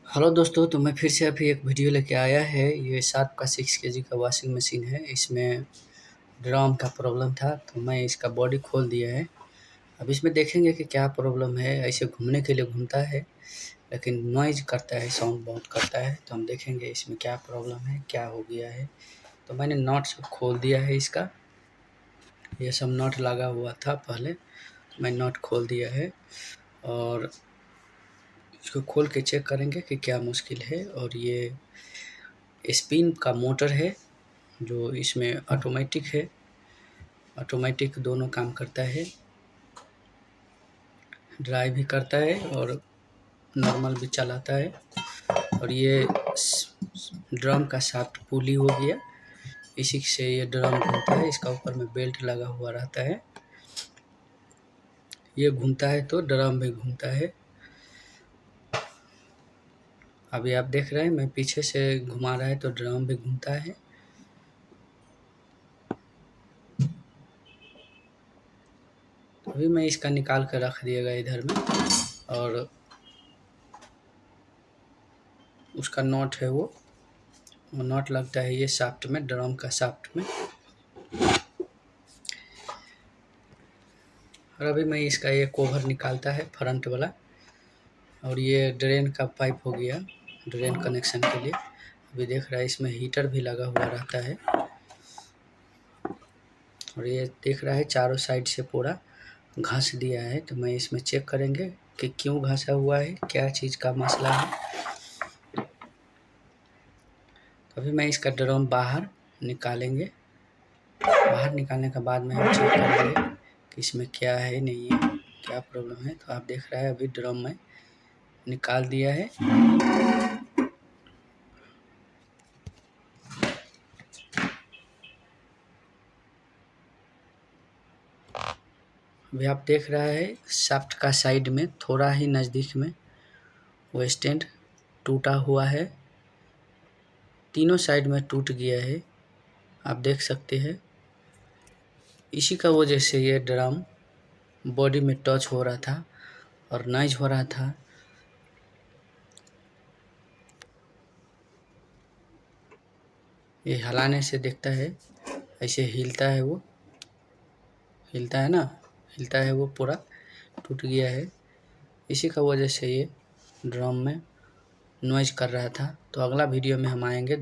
Hello दोस्तों, तो मैं फिर से अभी एक वीडियो लेके आया है। ये शार्प का 6 केजी का वॉशिंग मशीन है। इसमें ड्रम का प्रॉब्लम था, तो मैं इसका बॉडी खोल दिया है। अब इसमें देखेंगे कि क्या प्रॉब्लम है। ऐसे घूमने के लिए घूमता है, लेकिन नॉइज़ करता है, साउंड बहुत करता है। तो हम देखेंगे इसमें क्या प्रॉब्लम है, क्या हो गया है। तो मैंने नट सब खोल दिया है इसका। ये सब नट लगा हुआ था पहले, तो मैं नट खोल दिया है और इसको खोल के चेक करेंगे कि क्या मुश्किल है। और ये स्पिन का मोटर है जो इसमें ऑटोमेटिक है। ऑटोमेटिक दोनों काम करता है, ड्राइव भी करता है और नॉर्मल भी चलाता है। और ये ड्रम का शाफ्ट पुली हो गया, इसी से ये ड्रम घूमता है। इसका ऊपर में बेल्ट लगा हुआ रहता है, ये घूमता है तो ड्रम भी घूमता है। अभी आप देख रहे हैं मैं पीछे से घुमा रहा है तो ड्रम भी घूमता है। अभी मैं इसका निकाल कर रख दिएगा इधर में, और उसका नॉट है वो नॉट लगता है ये शाफ्ट में, ड्रम का शाफ्ट में। और अभी मैं इसका ये कवर निकालता है फ्रंट वाला, और ये ड्रेन का पाइप हो गया, ड्रेन कनेक्शन के लिए। अभी देख रहा है इसमें हीटर भी लगा हुआ रहता है। और ये देख रहा है चारों साइड से पूरा घास दिया है। तो मैं इसमें चेक करेंगे कि क्यों घासा हुआ है, क्या चीज़ का मसला है। तो अभी मैं इसका ड्रम बाहर निकालेंगे। बाहर निकालने के बाद में हम चेक करेंगे कि इसमें क्या है, नहीं है, क्या प्रॉब्लम है। तो आप देख रहे हैं अभी ड्रम में निकाल दिया है। अभी आप देख रहा है शाफ्ट का साइड में थोड़ा ही नज़दीक में वो स्टैंड टूटा हुआ है। तीनों साइड में टूट गया है, आप देख सकते हैं। इसी का वजह से ये ड्रम बॉडी में टच हो रहा था और नॉइज़ हो रहा था। ये हिलाने से देखता है, ऐसे हिलता है, वो हिलता है ना, हिलता है, वो पूरा टूट गया है। इसी का वजह से ये ड्रम में नॉइज़ कर रहा था। तो अगला वीडियो में हम आएंगे।